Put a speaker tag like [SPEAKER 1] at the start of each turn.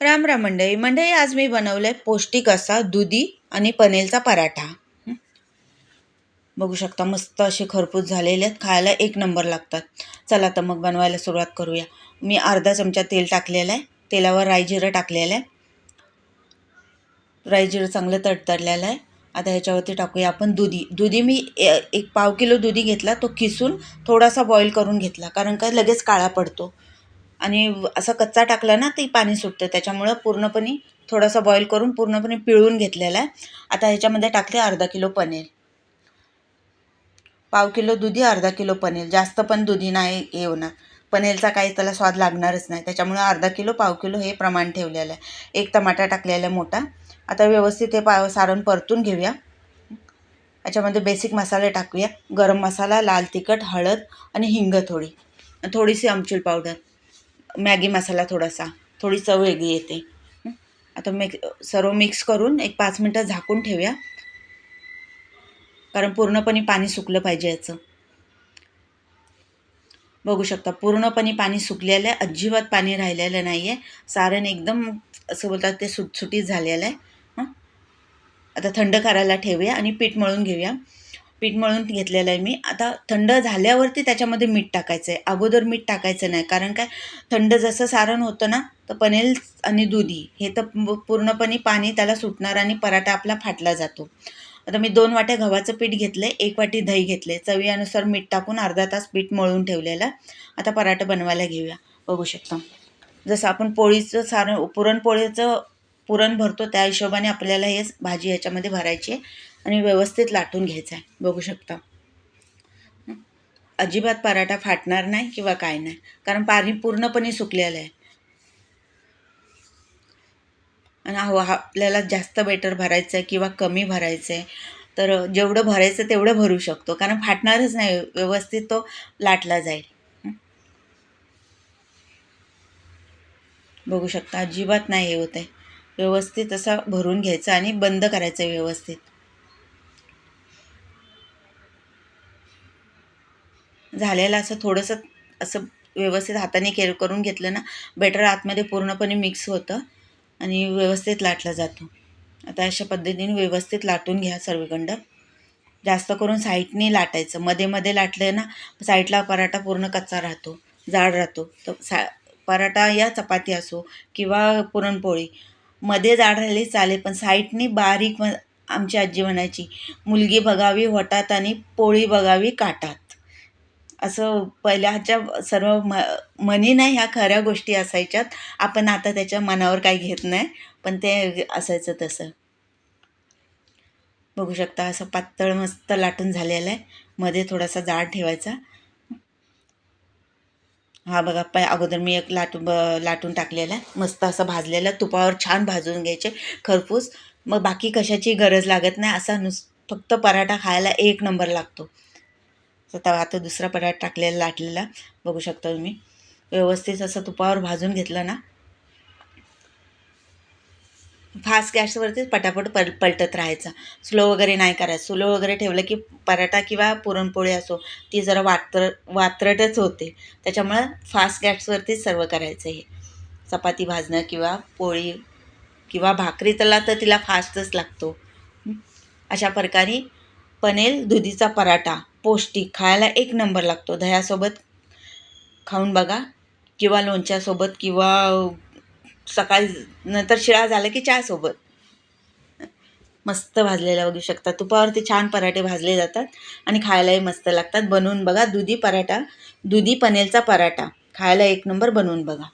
[SPEAKER 1] राम राम मंडळी. आज मी बनवलाय पौष्टिक असा दुधी आणि पनीरचा पराठा. बघू शकता मस्त असे खरपूस झालेले आहेत, खायला एक नंबर लागतात. चला तर मग बनवायला सुरुवात करूया. मी अर्धा चमचा तेल टाकलेलं आहे. तेलावर राई जिरं टाकलेलं आहे. राई जिरं चांगलं तडतडलेलं आहे. आता ह्याच्यावरती टाकूया आपण दुधी मी एक पाव किलो दुधी घेतला, तो किसून थोडासा बॉईल करून घेतला, कारण का लगेच काळा पडतो आणि असा कच्चा टाकला ना ते पाणी सुटतं, त्याच्यामुळं पूर्णपणे थोडासा बॉईल करून पूर्णपणे पिळून घेतलेला आहे. आता ह्याच्यामध्ये टाकले अर्धा किलो पनीर. पाव किलो दुधी, अर्धा किलो पनीर. जास्त पण दुधी नाही हे होणार, पनीरचा काही त्याला स्वाद लागणारच नाही, त्याच्यामुळे अर्धा किलो पाव किलो हे प्रमाण ठेवलेलं आहे. एक टमाटा टाकलेला मोठा. आता व्यवस्थित हे सारण परतून घेऊया. याच्यामध्ये बेसिक मसाले टाकूया. गरम मसाला, लाल तिखट, हळद आणि हिंग थोडीशी आमचूर पावडर, मॅगी मसाला थोडासा, थोडी चव वेगळी येते. आता सर्व मिक्स करून एक 5 मिनटं झाकून ठेवूया, कारण पूर्णपणे पाणी सुकलं पाहिजे याचं. बघू शकता पूर्णपणे पाणी सुकलेलं आहे, अजिबात पाणी राहिलेलं नाही आहे. सारण एकदम असं बोलतात ते सुटसुटीत झालेलं आहे. आता थंड करायला ठेवूया आणि पीठ मळून घेऊया. पीठ मळून घेतलेलं आहे मी. आता थंड झाल्यावरती त्याच्यामध्ये मीठ टाकायचं आहे, अगोदर मीठ टाकायचं नाही, कारण काय थंड जसं सारण होतं ना, तर पनीर आणि दुधी हे तर पूर्णपणे पाणी त्याला सुटणार आणि पराठा आपला फाटला जातो. आता मी 2 वाट्या गव्हाचं पीठ घेतलं, 1 वाटी दही घेतले, चवीनुसार मीठ टाकून अर्धा तास पीठ मळून ठेवलेलं. आता पराठा बनवायला घेऊया. बघू शकता जसं आपण पोळीचं सारण, पुरणपोळीचं पुरण भरतो त्या हिशोबाने आपल्याला हे भाजी याच्यामध्ये भरायची आहे आणि व्यवस्थित लाटून घ्यायचं आहे. बघू शकता अजिबात पराठा फाटणार नाही किंवा काय नाही, कारण पाणी पूर्णपणे सुकलेलं आहे. आणि आपल्याला जास्त बेटर भरायचं आहे किंवा कमी भरायचं आहे, तर जेवढं भरायचं तेवढं भरू शकतो, कारण फाटणारच नाही, व्यवस्थित तो लाटला जाईल. बघू शकता अजिबात नाही हे होत आहे. व्यवस्थित असं भरून घ्यायचं आणि बंद करायचं व्यवस्थित. झालेलं असं थोडंसं असं व्यवस्थित हाताने करून घेतलं ना, बेटर आतमध्ये पूर्णपणे मिक्स होतं आणि व्यवस्थित लाटला जातो. आता अशा पद्धतीने व्यवस्थित लाटून घ्या सर्वकडं. जास्त करून साईडने लाटायचं, मध्ये मध्ये लाटलं ना साईडला पराठा पूर्ण कच्चा राहतो, जाड राहतो. तर पराठा या चपाती असो किंवा पुरणपोळी, मध्ये जाड राहिली चालेल, पण साईडने बारीक. आमची आजी म्हणायची, मुलगी बघावी होटात आणि पोळी बघावी काटात. असं पहिल्याच्या सर्व म्हणी नाही, ह्या खऱ्या गोष्टी असायच्यात. आपण आता त्याच्या मनावर काही घेत नाही, पण ते असायचं तसं. बघू शकता असं पातळ मस्त लाटून झालेलं आहे, मध्ये थोडासा जाड ठेवायचा. हा बघा, अगोदर मी एक लाटून टाकलेला आहे, मस्त असं भाजलेलं, तुपावर छान भाजून घ्यायचे खरपूस. मग बाकी कशाची गरज लागत नाही, असा फक्त पराठा खायला एक नंबर लागतो. आता दुसरा पराठा टाकलेला लाटलेला बघू शकता तुम्ही. व्यवस्थित असं तुपावर भाजून घेतलं ना, फास्ट गॅसवरतीच पटापट पलटत राहायचा, स्लो वगैरे नाही करायचं. स्लो वगैरे ठेवलं की पराठा किंवा पुरणपोळी असो ती जरा वात्रटच होते, त्याच्यामुळं फास्ट गॅसवरतीच सर्व करायचं. हे चपाती भाजणं किंवा पोळी किंवा भाकरी तर तिला फास्टच लागतो. अशा प्रकारे पनीर दुधीचा पराठा पौष्टिक, खायला एक नंबर लागतो. दह्यासोबत खाऊन बघा किंवा लोणच्यासोबत किंवा सकाळी नंतर शिळा झाला की चहासोबत. मस्त भाजलेला बघू शकता, तुपावरती छान पराठे भाजले जातात आणि खायलाही मस्त लागतात. बनवून बघा दुधी पनीरचा पराठा, खायला एक नंबर. बनवून बघा.